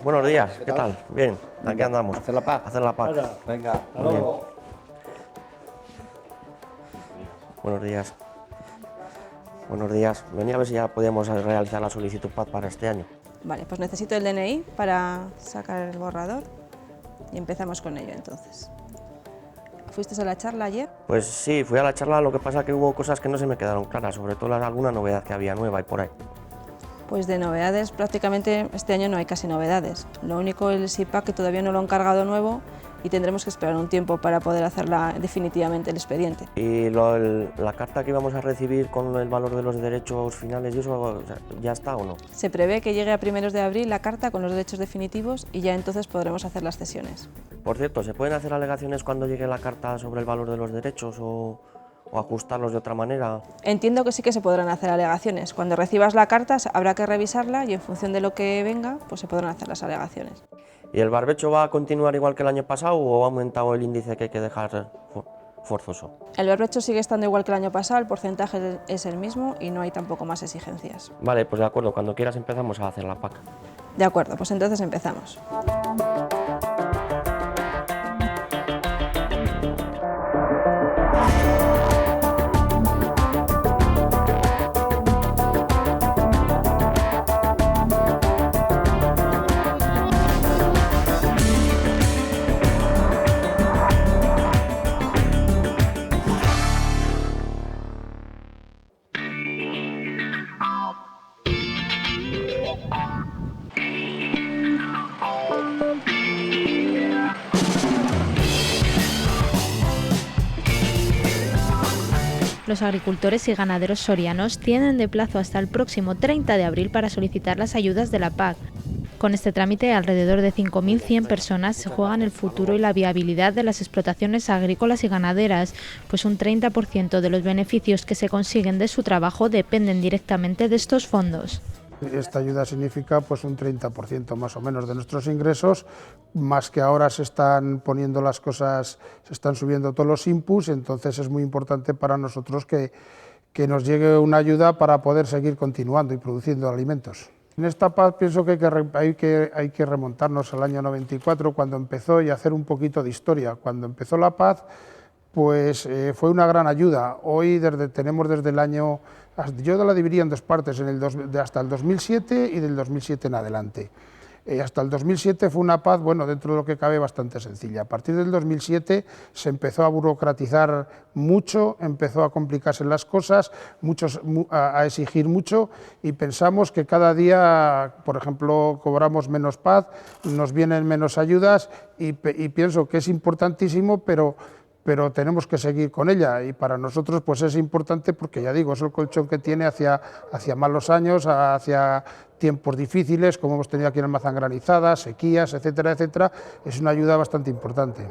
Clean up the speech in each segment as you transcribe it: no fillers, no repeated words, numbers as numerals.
Buenos días, ¿qué tal? Bien, aquí andamos. ¿Hacer la PAC? Hacer la PAC. Venga, hasta Muy bien. luego. Buenos días. Buenos días. Venía a ver si ya podíamos realizar la solicitud PAC para este año. Vale, pues necesito el DNI para sacar el borrador y empezamos con ello entonces. ¿Fuiste a la charla ayer? Pues sí, fui a la charla, lo que pasa que hubo cosas que no se me quedaron claras, sobre todo alguna novedad que había nueva y por ahí. Pues de novedades, prácticamente este año no hay casi novedades. Lo único, el SIPAC, que todavía no lo han cargado nuevo y tendremos que esperar un tiempo para poder hacerla definitivamente el expediente. Y la carta que íbamos a recibir con el valor de los derechos finales, ¿y eso o sea, ya está o no? Se prevé que llegue a primeros de abril la carta con los derechos definitivos y ya entonces podremos hacer las cesiones. Por cierto, ¿se pueden hacer alegaciones cuando llegue la carta sobre el valor de los derechos o ajustarlos de otra manera? Entiendo que sí que se podrán hacer alegaciones. Cuando recibas la carta habrá que revisarla y en función de lo que venga, pues se podrán hacer las alegaciones. ¿Y el barbecho va a continuar igual que el año pasado o ha aumentado el índice que hay que dejar forzoso? El barbecho sigue estando igual que el año pasado, el porcentaje es el mismo y no hay tampoco más exigencias. Vale, pues de acuerdo, cuando quieras empezamos a hacer la PAC. De acuerdo, pues entonces empezamos. Los agricultores y ganaderos sorianos tienen de plazo hasta el próximo 30 de abril para solicitar las ayudas de la PAC. Con este trámite, alrededor de 5.100 personas se juegan el futuro y la viabilidad de las explotaciones agrícolas y ganaderas, pues un 30% de los beneficios que se consiguen de su trabajo dependen directamente de estos fondos. Esta ayuda significa pues un 30% más o menos de nuestros ingresos, más que ahora se están poniendo las cosas, se están subiendo todos los inputs, entonces es muy importante para nosotros que nos llegue una ayuda para poder seguir continuando y produciendo alimentos. En esta PAC pienso que hay que remontarnos al año 94 cuando empezó y hacer un poquito de historia. Cuando empezó la PAC pues fue una gran ayuda. Hoy tenemos desde el año, yo la dividiría en dos partes, hasta el 2007 y del 2007 en adelante. Hasta el 2007 fue una PAC, bueno, dentro de lo que cabe, bastante sencilla. A partir del 2007 se empezó a burocratizar mucho, empezó a complicarse las cosas, a exigir mucho y pensamos que cada día, por ejemplo, cobramos menos PAC, nos vienen menos ayudas y pienso que es importantísimo, pero tenemos que seguir con ella y para nosotros pues es importante porque ya digo, es el colchón que tiene hacia malos años, hacia tiempos difíciles como hemos tenido aquí en Almazán, granizadas, sequías, etcétera, etcétera, es una ayuda bastante importante.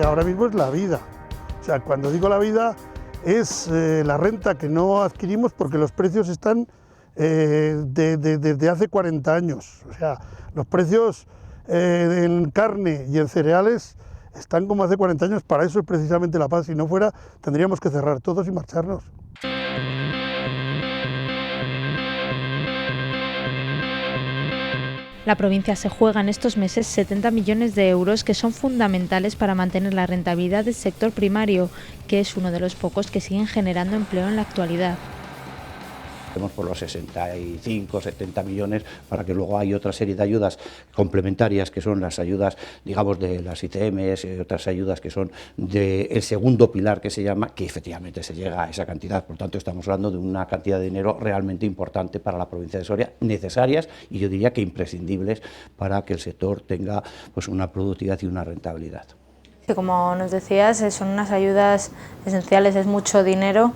Ahora mismo es la vida, o sea, cuando digo la vida es la renta que no adquirimos porque los precios están desde hace 40 años. O sea, los precios en carne y en cereales están como hace 40 años, para eso es precisamente la PAC. Si no fuera, tendríamos que cerrar todos y marcharnos. La provincia se juega en estos meses 70 millones de euros que son fundamentales para mantener la rentabilidad del sector primario, que es uno de los pocos que siguen generando empleo en la actualidad. Tenemos por los 65, 70 millones para que luego hay otra serie de ayudas complementarias que son las ayudas, digamos, de las ICMs, otras ayudas que son del segundo pilar que se llama, que efectivamente se llega a esa cantidad. Por tanto, estamos hablando de una cantidad de dinero realmente importante para la provincia de Soria, necesarias y yo diría que imprescindibles para que el sector tenga pues una productividad y una rentabilidad. Como nos decías, son unas ayudas esenciales, es mucho dinero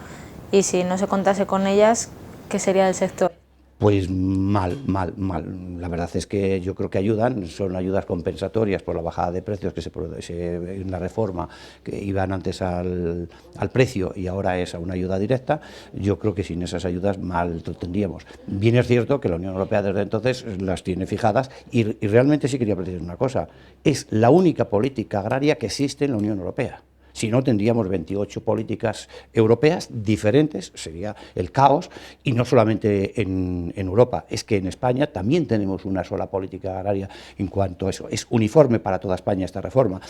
y si no se contase con ellas, ¿qué sería del sector? Pues mal. La verdad es que yo creo que ayudan, son ayudas compensatorias por la bajada de precios que se produce en la reforma, que iban antes al precio y ahora es a una ayuda directa. Yo creo que sin esas ayudas mal lo tendríamos. Bien es cierto que la Unión Europea desde entonces las tiene fijadas y realmente sí quería precisar una cosa, es la única política agraria que existe en la Unión Europea. Si no, tendríamos 28 políticas europeas diferentes, sería el caos, y no solamente en Europa, es que en España también tenemos una sola política agraria en cuanto a eso. Es uniforme para toda España esta reforma.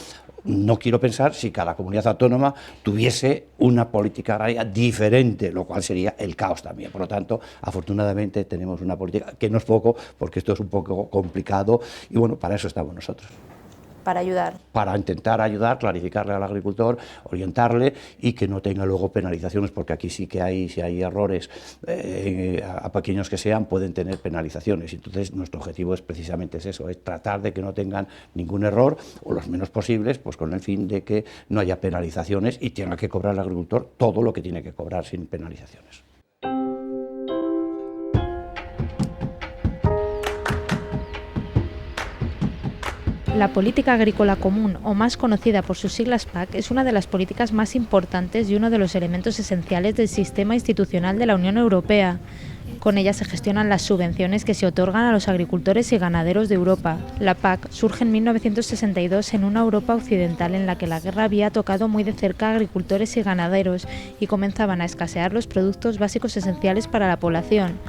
No quiero pensar si cada comunidad autónoma tuviese una política agraria diferente, lo cual sería el caos también. Por lo tanto, afortunadamente tenemos una política que no es poco, porque esto es un poco complicado, y bueno, para eso estamos nosotros. Para ayudar. Para intentar ayudar, clarificarle al agricultor, orientarle y que no tenga luego penalizaciones, porque aquí sí que hay, si hay errores, a pequeños que sean, pueden tener penalizaciones. Entonces, nuestro objetivo es precisamente eso, es tratar de que no tengan ningún error, o los menos posibles, pues con el fin de que no haya penalizaciones y tenga que cobrar el agricultor todo lo que tiene que cobrar sin penalizaciones. La política agrícola común, o más conocida por sus siglas PAC, es una de las políticas más importantes y uno de los elementos esenciales del sistema institucional de la Unión Europea. Con ella se gestionan las subvenciones que se otorgan a los agricultores y ganaderos de Europa. La PAC surge en 1962 en una Europa occidental en la que la guerra había tocado muy de cerca a agricultores y ganaderos y comenzaban a escasear los productos básicos esenciales para la población.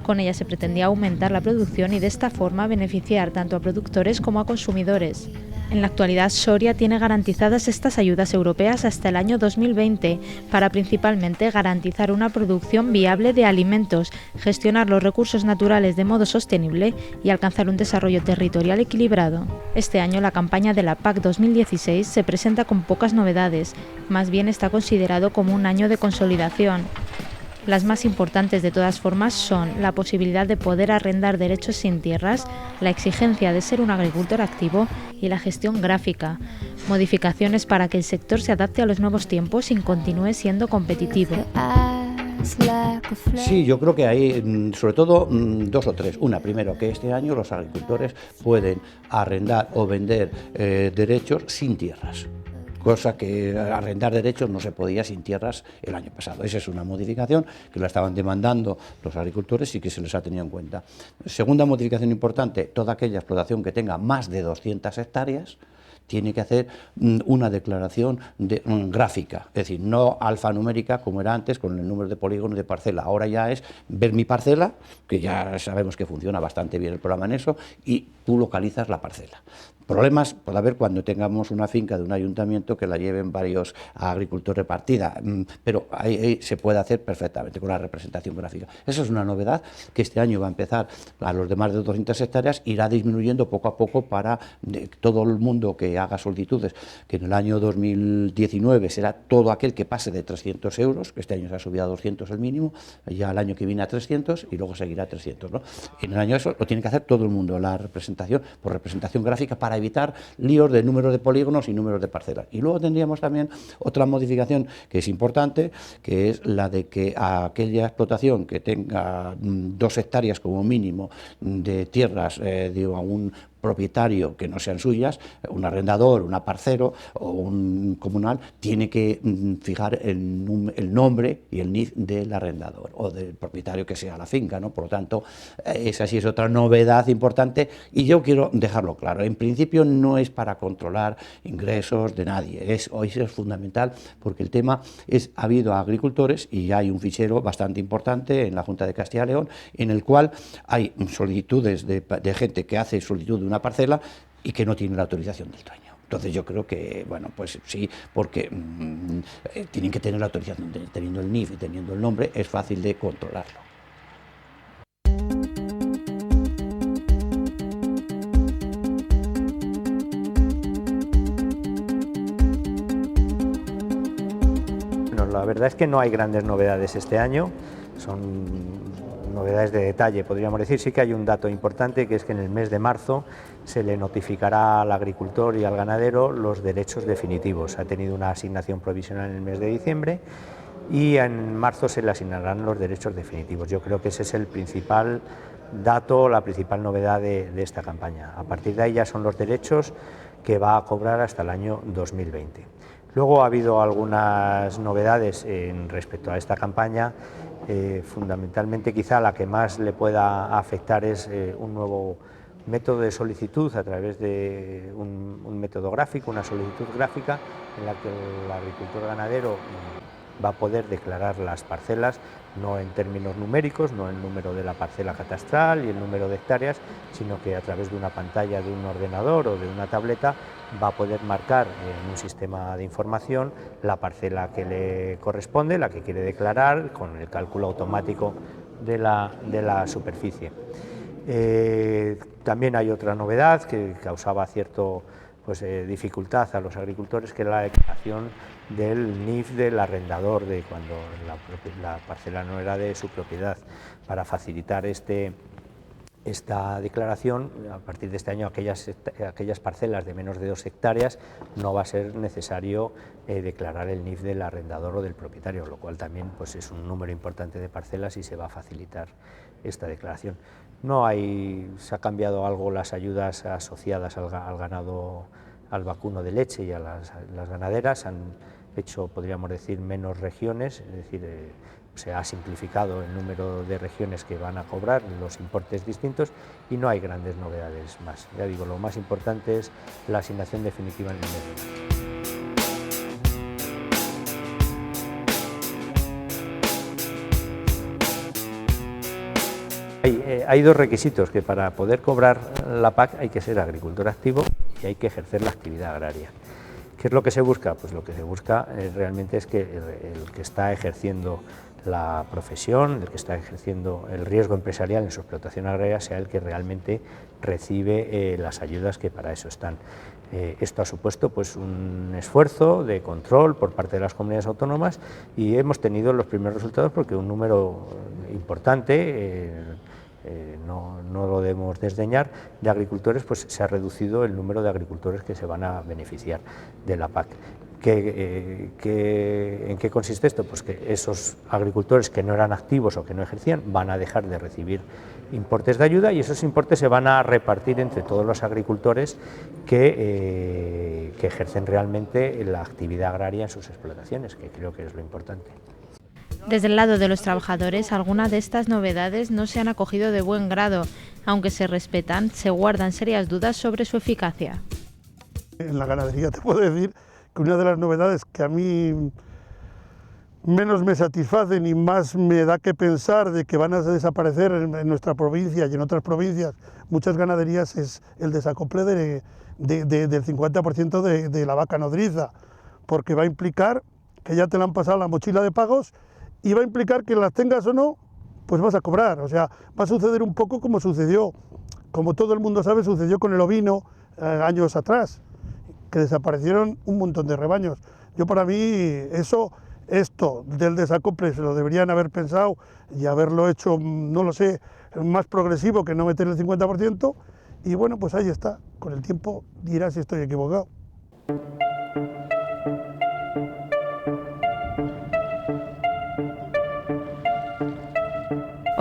Con ella se pretendía aumentar la producción y de esta forma beneficiar tanto a productores como a consumidores. En la actualidad, Soria tiene garantizadas estas ayudas europeas hasta el año 2020 para principalmente garantizar una producción viable de alimentos, gestionar los recursos naturales de modo sostenible y alcanzar un desarrollo territorial equilibrado. Este año la campaña de la PAC 2016 se presenta con pocas novedades, más bien está considerado como un año de consolidación. Las más importantes de todas formas son la posibilidad de poder arrendar derechos sin tierras, la exigencia de ser un agricultor activo y la gestión gráfica, modificaciones para que el sector se adapte a los nuevos tiempos y continúe siendo competitivo. Sí, yo creo que hay sobre todo dos o tres. Una, primero, que este año los agricultores pueden arrendar o vender derechos sin tierras. Cosa que arrendar derechos no se podía sin tierras el año pasado. Esa es una modificación que la estaban demandando los agricultores y que se les ha tenido en cuenta. Segunda modificación importante, toda aquella explotación que tenga más de 200 hectáreas tiene que hacer una declaración gráfica, es decir, no alfanumérica como era antes con el número de polígonos de parcela. Ahora ya es ver mi parcela, que ya sabemos que funciona bastante bien el programa en eso, y tú localizas la parcela. Problemas puede haber cuando tengamos una finca de un ayuntamiento que la lleven varios agricultores repartida, pero ahí se puede hacer perfectamente con la representación gráfica. Esa es una novedad que este año va a empezar a los de más de 200 hectáreas, irá disminuyendo poco a poco para todo el mundo que haga solicitudes, que en el año 2019 será todo aquel que pase de 300 euros, que este año se ha subido a 200 el mínimo, ya el año que viene a 300 y luego seguirá a 300, ¿no? En el año eso lo tiene que hacer todo el mundo, la representación por representación gráfica, para evitar líos de números de polígonos y números de parcelas. Y luego tendríamos también otra modificación que es importante, que es la de que a aquella explotación que tenga 2 hectáreas como mínimo de tierras, digo, a un propietario que no sean suyas, un arrendador, un aparcero o un comunal, tiene que fijar el nombre y el NIF del arrendador o del propietario que sea la finca, ¿no? Por lo tanto, esa sí es otra novedad importante y yo quiero dejarlo claro. En principio no es para controlar ingresos de nadie, hoy es fundamental porque el tema es, ha habido agricultores y hay un fichero bastante importante en la Junta de Castilla y León en el cual hay solicitudes de gente que hace solicitud de una parcela y que no tiene la autorización del dueño. Entonces yo creo que, bueno, pues sí, porque tienen que tener la autorización, teniendo el NIF y teniendo el nombre, es fácil de controlarlo. Bueno, la verdad es que no hay grandes novedades este año, son novedades de detalle, podríamos decir. Sí que hay un dato importante, que es que en el mes de marzo se le notificará al agricultor y al ganadero los derechos definitivos. Ha tenido una asignación provisional en el mes de diciembre y en marzo se le asignarán los derechos definitivos. Yo creo que ese es el principal dato, la principal novedad de esta campaña. A partir de ahí ya son los derechos que va a cobrar hasta el año 2020. Luego ha habido algunas novedades respecto a esta campaña. Fundamentalmente quizá la que más le pueda afectar es un nuevo método de solicitud a través de un método gráfico, una solicitud gráfica, en la que el agricultor ganadero va a poder declarar las parcelas, no en términos numéricos, no el número de la parcela catastral y el número de hectáreas, sino que a través de una pantalla de un ordenador o de una tableta va a poder marcar en un sistema de información la parcela que le corresponde, la que quiere declarar, con el cálculo automático de la superficie. También hay otra novedad que causaba cierto dificultad a los agricultores, que es la declaración del NIF del arrendador de cuando la parcela no era de su propiedad. Para facilitar esta declaración, a partir de este año aquellas parcelas de menos de 2 hectáreas no va a ser necesario declarar el NIF del arrendador o del propietario, lo cual también pues, es un número importante de parcelas y se va a facilitar esta declaración. Se ha cambiado algo las ayudas asociadas al ganado, al vacuno de leche y a las ganaderas, han hecho, podríamos decir, menos regiones, es decir, se ha simplificado el número de regiones que van a cobrar, los importes distintos, y no hay grandes novedades más. Ya digo, lo más importante es la asignación definitiva en el mes. Hay 2 requisitos, que para poder cobrar la PAC hay que ser agricultor activo y hay que ejercer la actividad agraria. ¿Qué es lo que se busca? Pues lo que se busca realmente es que el que está ejerciendo la profesión, el que está ejerciendo el riesgo empresarial en su explotación agraria, sea el que realmente recibe las ayudas que para eso están. Esto ha supuesto pues, un esfuerzo de control por parte de las comunidades autónomas y hemos tenido los primeros resultados porque un número importante, no lo debemos desdeñar, de agricultores, pues se ha reducido el número de agricultores que se van a beneficiar de la PAC. ¿En qué consiste esto? Pues que esos agricultores que no eran activos o que no ejercían van a dejar de recibir importes de ayuda y esos importes se van a repartir entre todos los agricultores que ejercen realmente la actividad agraria en sus explotaciones, que creo que es lo importante. Desde el lado de los trabajadores, algunas de estas novedades no se han acogido de buen grado. Aunque se respetan, se guardan serias dudas sobre su eficacia. En la ganadería te puedo decir que una de las novedades que a mí menos me satisfacen y más me da que pensar de que van a desaparecer en nuestra provincia y en otras provincias, muchas ganaderías, es el desacople del 50% de la vaca nodriza, porque va a implicar que ya te la han pasado la mochila de pagos y va a implicar que las tengas o no, pues vas a cobrar. O sea, va a suceder un poco como sucedió, como todo el mundo sabe, sucedió con el ovino años atrás, que desaparecieron un montón de rebaños. Yo, para mí, esto del desacople se lo deberían haber pensado y haberlo hecho, no lo sé, más progresivo, que no meter el 50%, y bueno, pues ahí está. Con el tiempo dirá si estoy equivocado.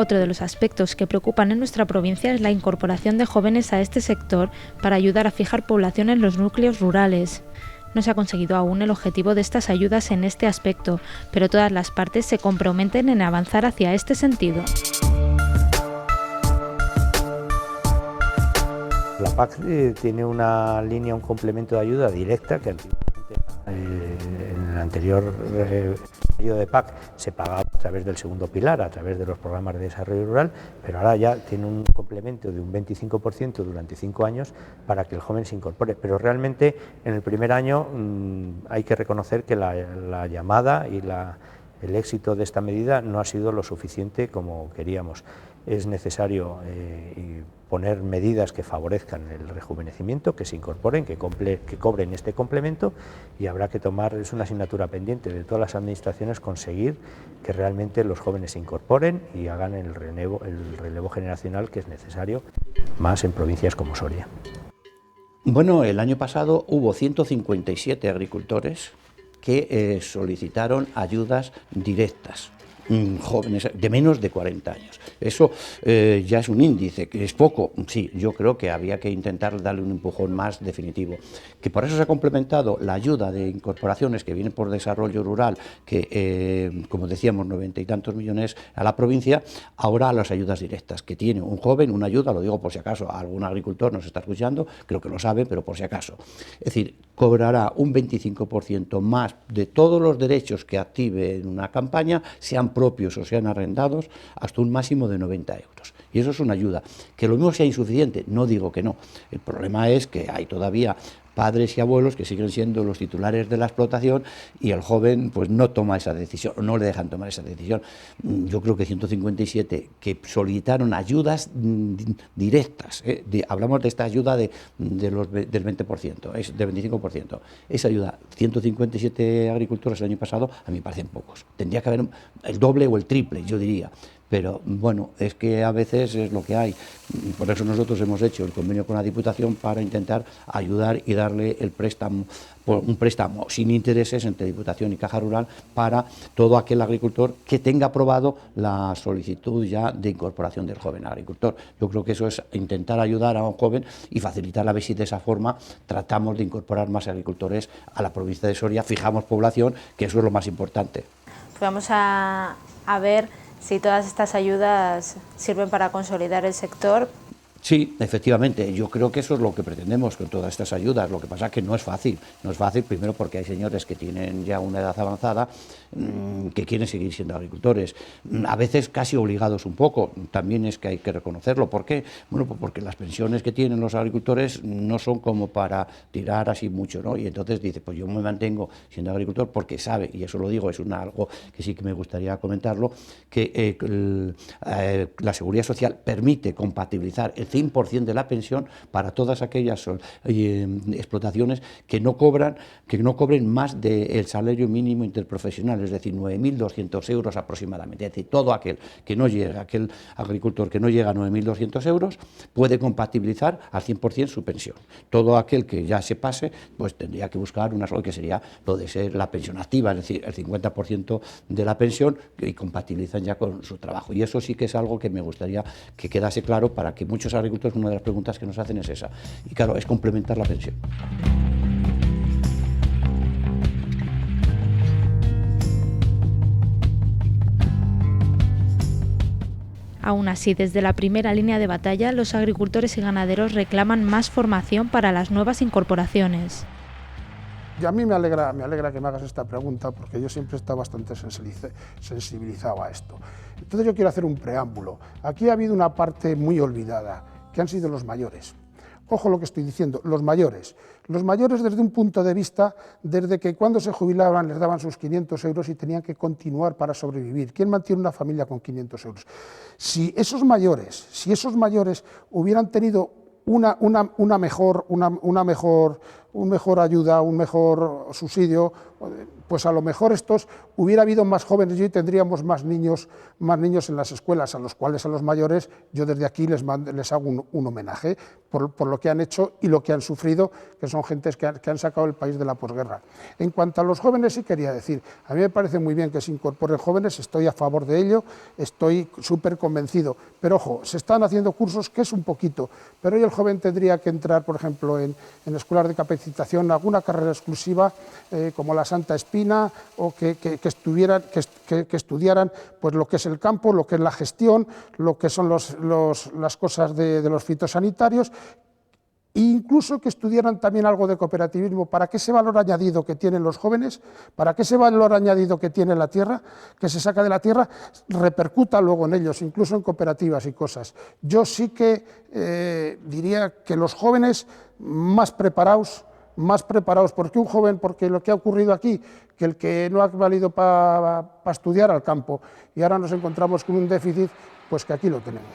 Otro de los aspectos que preocupan en nuestra provincia es la incorporación de jóvenes a este sector para ayudar a fijar población en los núcleos rurales. No se ha conseguido aún el objetivo de estas ayudas en este aspecto, pero todas las partes se comprometen en avanzar hacia este sentido. La PAC tiene una línea, un complemento de ayuda directa que en el anterior periodo de PAC se pagaba a través del segundo pilar, a través de los programas de desarrollo rural, pero ahora ya tiene un complemento de un 25% durante 5 años para que el joven se incorpore. Pero realmente en el primer año hay que reconocer que la llamada y el éxito de esta medida no ha sido lo suficiente como queríamos. Es necesario poner medidas que favorezcan el rejuvenecimiento, que se incorporen, que cobren este complemento, y habrá que tomar, es una asignatura pendiente de todas las administraciones, conseguir que realmente los jóvenes se incorporen y hagan el relevo generacional que es necesario, más en provincias como Soria. Bueno, el año pasado hubo 157 agricultores que solicitaron ayudas directas jóvenes de menos de 40 años. Eso ya es un índice, que es poco, sí, yo creo que había que intentar darle un empujón más definitivo. Que por eso se ha complementado la ayuda de incorporaciones que vienen por desarrollo rural, que como decíamos 90 y tantos millones a la provincia, ahora a las ayudas directas, que tiene un joven una ayuda, lo digo por si acaso algún agricultor nos está escuchando, creo que lo sabe, pero por si acaso. Es decir, cobrará un 25% más de todos los derechos que active en una campaña, sean propios o sean arrendados, hasta un máximo de 90 euros. Y eso es una ayuda. Que lo mismo sea insuficiente, no digo que no. El problema es que hay todavía padres y abuelos que siguen siendo los titulares de la explotación y el joven pues no toma esa decisión, no le dejan tomar esa decisión. Yo creo que 157 que solicitaron ayudas directas, hablamos de esta ayuda del 20%, del 25%, esa ayuda, 157 agricultores el año pasado, a mí me parecen pocos. Tendría que haber el doble o el triple, yo diría. Pero bueno, es que a veces es lo que hay. Por eso nosotros hemos hecho el convenio con la Diputación para intentar ayudar y darle el préstamo, un préstamo sin intereses entre Diputación y Caja Rural para todo aquel agricultor que tenga aprobado la solicitud ya de incorporación del joven agricultor. Yo creo que eso es intentar ayudar a un joven y facilitar a ver si de esa forma tratamos de incorporar más agricultores a la provincia de Soria, fijamos población, que eso es lo más importante. Pues vamos a ver si todas estas ayudas sirven para consolidar el sector. Sí, efectivamente, yo creo que eso es lo que pretendemos con todas estas ayudas. Lo que pasa es que no es fácil primero porque hay señores que tienen ya una edad avanzada que quieren seguir siendo agricultores, a veces casi obligados un poco, también es que hay que reconocerlo. ¿Por qué? Bueno, pues porque las pensiones que tienen los agricultores no son como para tirar así mucho, ¿no? Y entonces dice, pues yo me mantengo siendo agricultor porque sabe, y eso lo digo, es algo que sí que me gustaría comentarlo, que la Seguridad Social permite compatibilizar el 100% de la pensión para todas aquellas explotaciones que no cobren más del salario mínimo interprofesional, es decir, 9.200 euros aproximadamente. Es decir, todo aquel agricultor que no llega a 9.200 euros puede compatibilizar al 100% su pensión. Todo aquel que ya se pase, pues tendría que buscar una sola, que sería lo de ser la pensión activa, es decir, el 50% de la pensión, y compatibilizan ya con su trabajo. Y eso sí que es algo que me gustaría que quedase claro para que muchos agricultores, una de las preguntas que nos hacen es esa. Y claro, es complementar la pensión. Aún así, desde la primera línea de batalla, los agricultores y ganaderos reclaman más formación para las nuevas incorporaciones. Y a mí me alegra que me hagas esta pregunta, porque yo siempre he estado bastante sensibilizado a esto. Entonces yo quiero hacer un preámbulo. Aquí ha habido una parte muy olvidada, que han sido los mayores. Ojo lo que estoy diciendo, los mayores. Los mayores desde un punto de vista, desde que cuando se jubilaban les daban sus 500 euros y tenían que continuar para sobrevivir. ¿Quién mantiene una familia con 500 euros? Si esos mayores hubieran tenido una mejor ayuda, un mejor subsidio, pues a lo mejor hubiera habido más jóvenes y hoy tendríamos más niños en las escuelas, a los cuales, a los mayores, yo desde aquí les hago un homenaje por lo que han hecho y lo que han sufrido, que son gentes que han sacado el país de la posguerra. En cuanto a los jóvenes, sí quería decir, a mí me parece muy bien que se incorporen jóvenes, estoy a favor de ello, estoy súper convencido, pero ojo, se están haciendo cursos, que es un poquito, pero hoy el joven tendría que entrar, por ejemplo, en escuelas de capacitación, alguna carrera exclusiva, como la Santa Espina, o que estudiaran pues lo que es el campo, lo que es la gestión, lo que son las cosas de los fitosanitarios, e incluso que estudiaran también algo de cooperativismo, para que ese valor añadido que tienen los jóvenes, para que ese valor añadido que tiene la tierra, que se saca de la tierra, repercuta luego en ellos, incluso en cooperativas y cosas. Yo sí que diría que los jóvenes más preparados, porque un joven, porque lo que ha ocurrido aquí, que el que no ha valido para estudiar al campo, y ahora nos encontramos con un déficit, pues que aquí lo tenemos.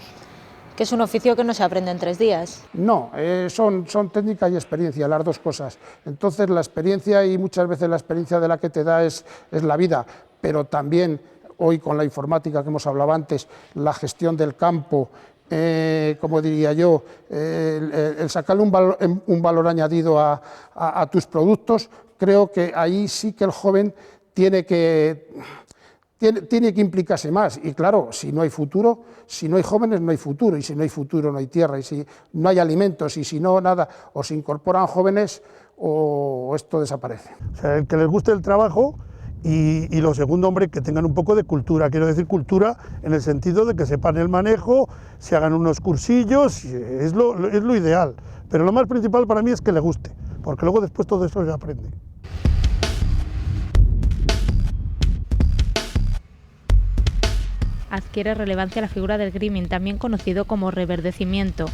Que es un oficio que no se aprende en 3 días. No, son técnica y experiencia, las dos cosas. Entonces la experiencia, y muchas veces la experiencia de la que te da es la vida, pero también hoy con la informática que hemos hablado antes, la gestión del campo, como diría yo, el sacarle un valor añadido a tus productos, creo que ahí sí que el joven tiene que tiene que implicarse más. Y claro, si no hay futuro, si no hay jóvenes, no hay futuro. Y si no hay futuro, no hay tierra. Y si no hay alimentos, y si no nada, o se incorporan jóvenes, o esto desaparece. O sea, el que les guste el trabajo y lo segundo, hombre, que tengan un poco de cultura. Quiero decir cultura en el sentido de que sepan el manejo, se hagan unos cursillos, es lo ideal. Pero lo más principal para mí es que les guste, porque luego después todo eso se aprende. Adquiere relevancia la figura del greening, también conocido como reverdecimiento,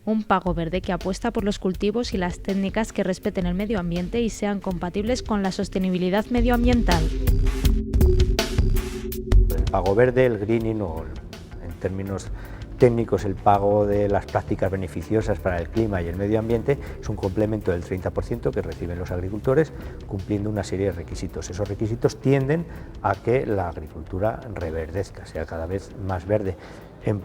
un pago verde que apuesta por los cultivos y las técnicas que respeten el medio ambiente y sean compatibles con la sostenibilidad medioambiental. El pago verde, el greening o en términos técnicos el pago de las prácticas beneficiosas para el clima y el medio ambiente es un complemento del 30% que reciben los agricultores cumpliendo una serie de requisitos. Esos requisitos tienden a que la agricultura reverdezca, sea cada vez más verde.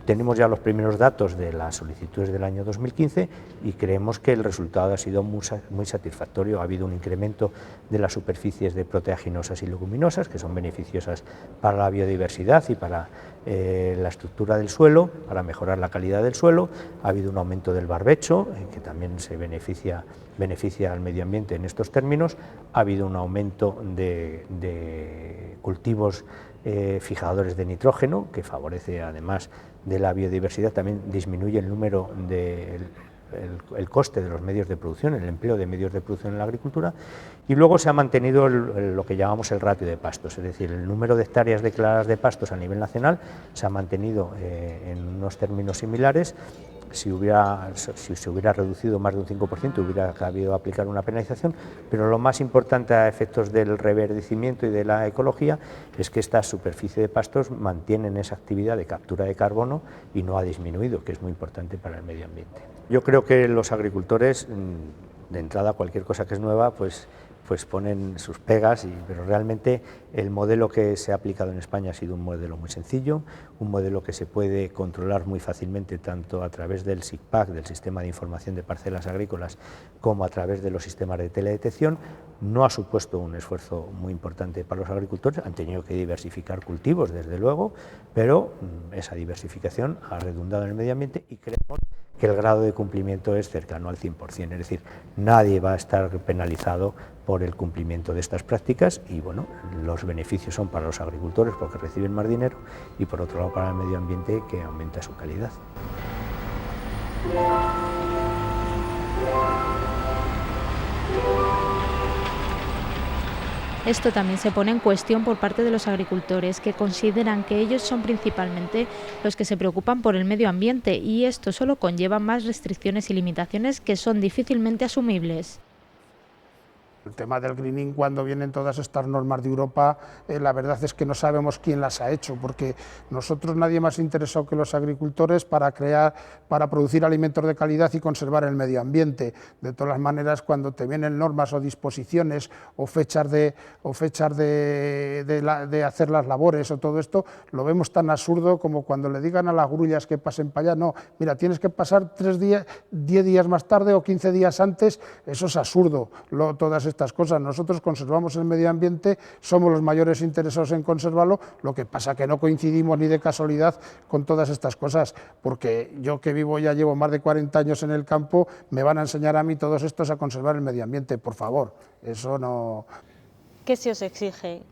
Tenemos ya los primeros datos de las solicitudes del año 2015 y creemos que el resultado ha sido muy satisfactorio. Ha habido un incremento de las superficies de proteaginosas y leguminosas, que son beneficiosas para la biodiversidad y para la estructura del suelo, para mejorar la calidad del suelo. Ha habido un aumento del barbecho, que también se beneficia al medio ambiente en estos términos. Ha habido un aumento de cultivos fijadores de nitrógeno, que favorece además de la biodiversidad, también disminuye el número el coste de los medios de producción, el empleo de medios de producción en la agricultura, y luego se ha mantenido lo que llamamos el ratio de pastos, es decir, el número de hectáreas declaradas de pastos a nivel nacional se ha mantenido en unos términos similares. Si se hubiera reducido más de un 5%, hubiera cabido aplicar una penalización, pero lo más importante a efectos del reverdecimiento y de la ecología es que esta superficie de pastos mantienen esa actividad de captura de carbono y no ha disminuido, que es muy importante para el medio ambiente. Yo creo que los agricultores, de entrada, cualquier cosa que es nueva, pues ponen sus pegas, pero realmente el modelo que se ha aplicado en España ha sido un modelo muy sencillo, un modelo que se puede controlar muy fácilmente tanto a través del SICPAC, del Sistema de Información de Parcelas Agrícolas, como a través de los sistemas de teledetección. No ha supuesto un esfuerzo muy importante para los agricultores, han tenido que diversificar cultivos, desde luego, pero esa diversificación ha redundado en el medio ambiente y creemos que el grado de cumplimiento es cercano al 100%, es decir, nadie va a estar penalizado por el cumplimiento de estas prácticas y bueno, los beneficios son para los agricultores porque reciben más dinero y por otro lado para el medio ambiente que aumenta su calidad. Esto también se pone en cuestión por parte de los agricultores, que consideran que ellos son principalmente los que se preocupan por el medio ambiente y esto solo conlleva más restricciones y limitaciones que son difícilmente asumibles. El tema del greening, cuando vienen todas estas normas de Europa, la verdad es que no sabemos quién las ha hecho, porque nosotros nadie más interesado que los agricultores para producir alimentos de calidad y conservar el medio ambiente. De todas las maneras, cuando te vienen normas o disposiciones o fechas de hacer las labores o todo esto, lo vemos tan absurdo como cuando le digan a las grullas que pasen para allá. No, mira, tienes que pasar 3 días, 10 días más tarde o 15 días antes. Eso es absurdo, todas estas cosas. Nosotros conservamos el medio ambiente, somos los mayores interesados en conservarlo, lo que pasa que no coincidimos ni de casualidad con todas estas cosas, porque yo que vivo ya llevo más de 40 años en el campo, me van a enseñar a mí todos estos a conservar el medio ambiente, por favor, eso no... ¿Qué se os exige?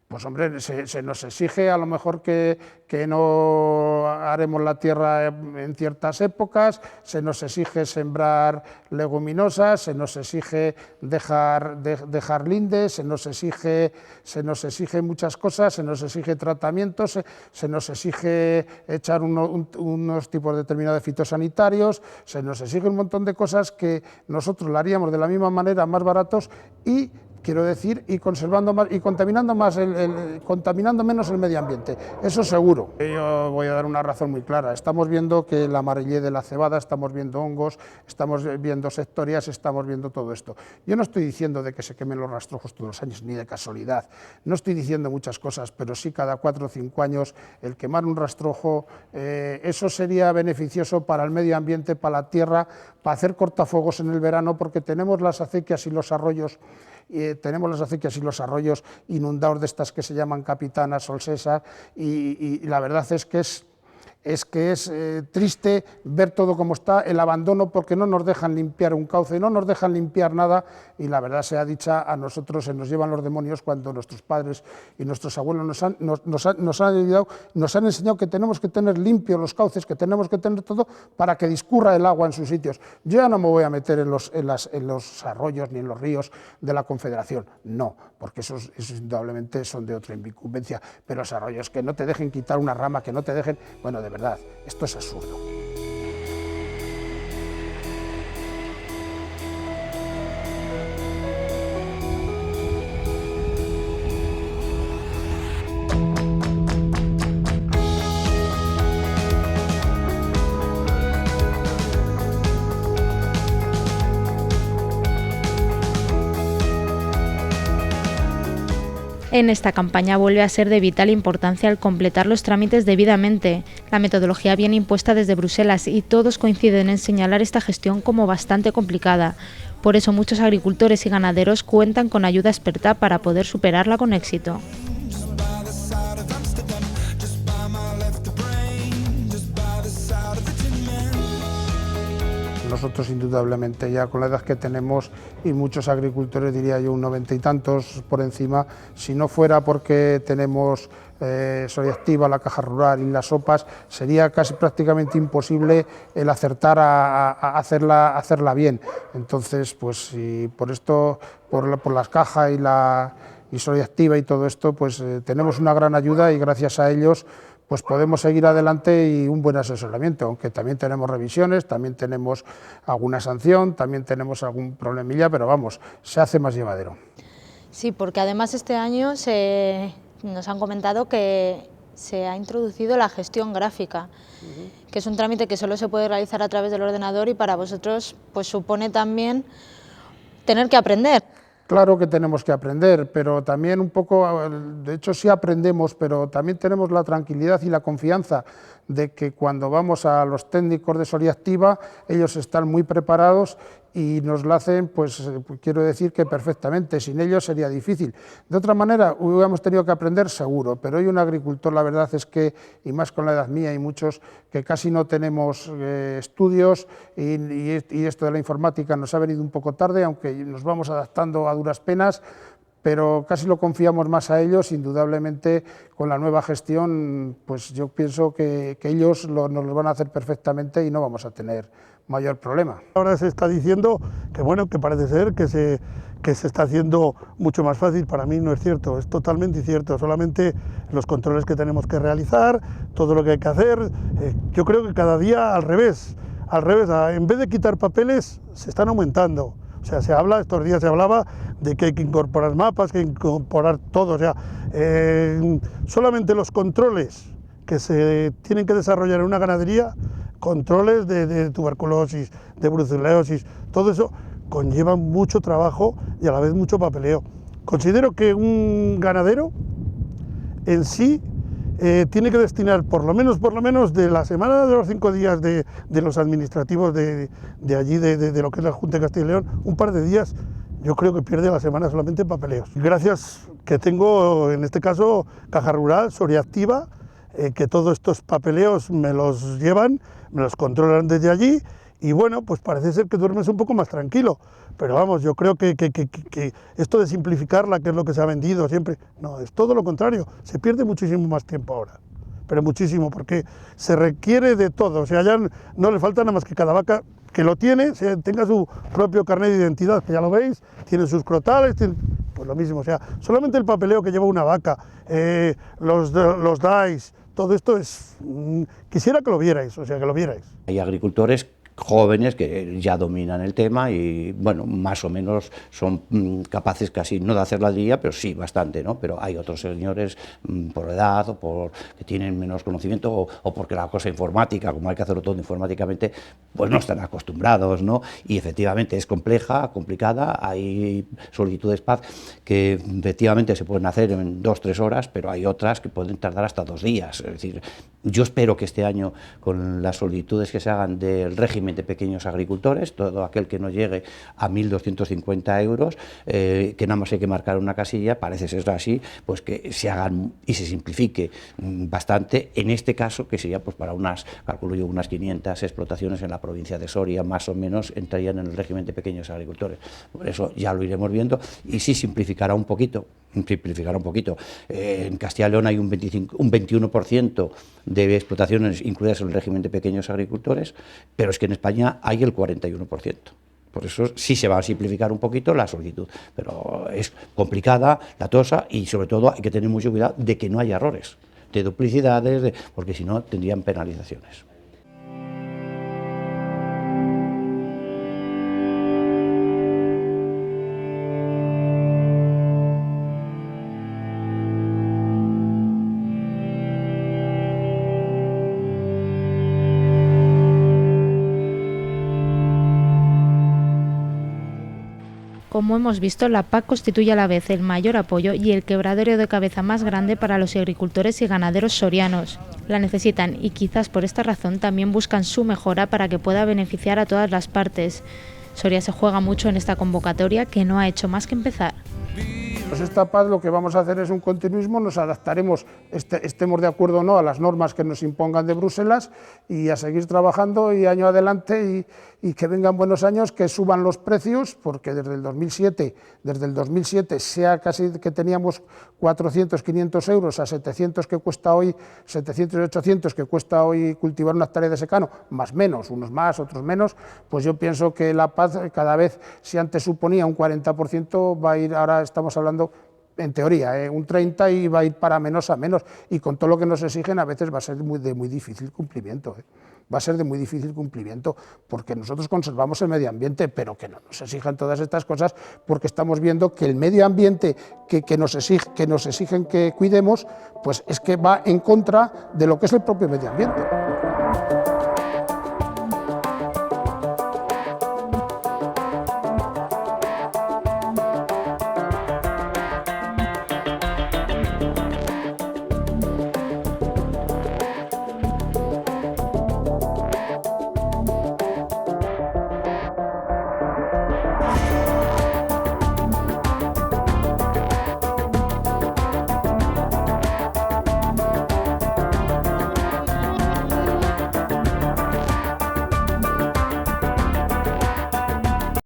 Pues hombre, se nos exige a lo mejor que no haremos la tierra en ciertas épocas, se nos exige sembrar leguminosas, se nos exige dejar lindes, se nos exige muchas cosas, se nos exige tratamientos, se nos exige echar unos tipos determinados de fitosanitarios, se nos exige un montón de cosas que nosotros lo haríamos de la misma manera, más baratos y quiero decir, y conservando más y contaminando menos el medio ambiente, eso seguro. Yo voy a dar una razón muy clara, estamos viendo que la amarillez de la cebada, estamos viendo hongos, estamos viendo sectorias, estamos viendo todo esto. Yo no estoy diciendo de que se quemen los rastrojos todos los años, ni de casualidad, no estoy diciendo muchas cosas, pero sí cada 4 o 5 años el quemar un rastrojo, eso sería beneficioso para el medio ambiente, para la tierra, para hacer cortafuegos en el verano, porque tenemos las acequias y los arroyos tenemos las acequias y los arroyos inundados de estas que se llaman capitanas, solsesas, y la verdad es que es triste ver todo como está, el abandono, porque no nos dejan limpiar un cauce, no nos dejan limpiar nada, y la verdad sea dicha, a nosotros se nos llevan los demonios cuando nuestros padres y nuestros abuelos nos han ayudado, nos han enseñado que tenemos que tener limpios los cauces, que tenemos que tener todo para que discurra el agua en sus sitios. Yo ya no me voy a meter en los arroyos ni en los ríos de la Confederación, no, porque esos indudablemente son de otra incumbencia, pero los arroyos que no te dejen quitar una rama, que no te dejen, bueno, de verdad, esto es absurdo. En esta campaña vuelve a ser de vital importancia el completar los trámites debidamente. La metodología viene impuesta desde Bruselas y todos coinciden en señalar esta gestión como bastante complicada. Por eso muchos agricultores y ganaderos cuentan con ayuda experta para poder superarla con éxito. Nosotros indudablemente ya con la edad que tenemos y muchos agricultores, diría yo un 90 y tantos por encima, si no fuera porque tenemos Soyactiva, la Caja Rural y las OPAs, sería casi prácticamente imposible el acertar a hacerla bien. Entonces, pues si por esto, por las cajas y Soyactiva y todo esto, pues tenemos una gran ayuda y gracias a ellos pues podemos seguir adelante y un buen asesoramiento, aunque también tenemos revisiones, también tenemos alguna sanción, también tenemos algún problemilla, pero vamos, se hace más llevadero. Sí, porque además este año nos han comentado que se ha introducido la gestión gráfica, que es un trámite que solo se puede realizar a través del ordenador y para vosotros pues supone también tener que aprender. Claro que tenemos que aprender, pero también un poco, de hecho sí aprendemos, pero también tenemos la tranquilidad y la confianza de que cuando vamos a los técnicos de Soyactiva, ellos están muy preparados y nos lo hacen, pues quiero decir que perfectamente, sin ellos sería difícil. De otra manera, hubiéramos tenido que aprender seguro, pero hoy un agricultor, la verdad es que, y más con la edad mía y muchos, que casi no tenemos estudios y esto de la informática nos ha venido un poco tarde, aunque nos vamos adaptando a duras penas, pero casi lo confiamos más a ellos. Indudablemente con la nueva gestión, pues yo pienso que ellos nos lo van a hacer perfectamente y no vamos a tener mayor problema. Ahora se está diciendo que bueno, que parece ser que se está haciendo mucho más fácil. Para mí no es cierto, es totalmente incierto, solamente los controles que tenemos que realizar, todo lo que hay que hacer, yo creo que cada día al revés, en vez de quitar papeles se están aumentando. O sea, estos días se hablaba de que hay que incorporar mapas, que hay que incorporar todo, o sea, solamente los controles que se tienen que desarrollar en una ganadería, controles de tuberculosis, de brucelosis, todo eso conlleva mucho trabajo y a la vez mucho papeleo. Considero que un ganadero en sí tiene que destinar por lo menos de la semana de los 5 días de los administrativos de allí, de lo que es la Junta de Castilla y León, un par de días, yo creo que pierde la semana solamente en papeleos. Gracias que tengo, en este caso, Caja Rural, Soyactiva, que todos estos papeleos me los llevan, me los controlan desde allí y bueno, pues parece ser que duermes un poco más tranquilo, pero vamos, yo creo que esto de simplificarla, que es lo que se ha vendido siempre, no, es todo lo contrario, se pierde muchísimo más tiempo ahora, pero muchísimo, porque se requiere de todo, o sea, ya no le falta nada más que cada vaca que lo tiene, tenga su propio carnet de identidad, que ya lo veis, tiene sus crotales, pues lo mismo, o sea, solamente el papeleo que lleva una vaca, los DAIs, todo esto es, quisiera que lo vierais, o sea, que lo vierais. Hay agricultores jóvenes que ya dominan el tema y, bueno, más o menos son capaces casi no de hacer la día, pero sí bastante, ¿no? Pero hay otros señores por edad o por que tienen menos conocimiento o porque la cosa informática, como hay que hacerlo todo informáticamente, pues no están acostumbrados, ¿no? Y efectivamente es complicada, hay solicitudes PAC que efectivamente se pueden hacer en 2 o 3 horas, pero hay otras que pueden tardar hasta 2 días, es decir, yo espero que este año con las solicitudes que se hagan del régimen régimen de pequeños agricultores, todo aquel que no llegue a 1.250 euros, que nada más hay que marcar una casilla, parece ser así, pues que se hagan y se simplifique bastante, en este caso, que sería pues para calculo yo, unas 500 explotaciones en la provincia de Soria, más o menos, entrarían en el régimen de pequeños agricultores. Por eso ya lo iremos viendo y sí simplificará un poquito. En Castilla y León hay un 21% de explotaciones incluidas en el régimen de pequeños agricultores, pero es que en España hay el 41%. Por eso sí se va a simplificar un poquito la solicitud, pero es complicada, latosa y sobre todo hay que tener mucho cuidado de que no haya errores, de duplicidades, porque si no tendrían penalizaciones. Como hemos visto, la PAC constituye a la vez el mayor apoyo y el quebradero de cabeza más grande para los agricultores y ganaderos sorianos. La necesitan y quizás por esta razón también buscan su mejora para que pueda beneficiar a todas las partes. Soria se juega mucho en esta convocatoria que no ha hecho más que empezar. Pues esta PAC lo que vamos a hacer es un continuismo, nos adaptaremos, estemos de acuerdo o no, a las normas que nos impongan de Bruselas y a seguir trabajando y año adelante y que vengan buenos años, que suban los precios, porque desde el 2007 sea casi que teníamos 400, 500 euros a 700 que cuesta hoy, 700 y 800 que cuesta hoy cultivar una hectárea de secano, más menos, unos más, otros menos, pues yo pienso que la PAC cada vez, si antes suponía un 40%, va a ir, ahora estamos hablando en teoría, un 30 y va a ir para menos a menos, y con todo lo que nos exigen a veces va a ser de muy difícil cumplimiento. Va a ser de muy difícil cumplimiento, porque nosotros conservamos el medio ambiente, pero que no nos exijan todas estas cosas, porque estamos viendo que el medio ambiente que nos exigen que cuidemos, pues es que va en contra de lo que es el propio medio ambiente.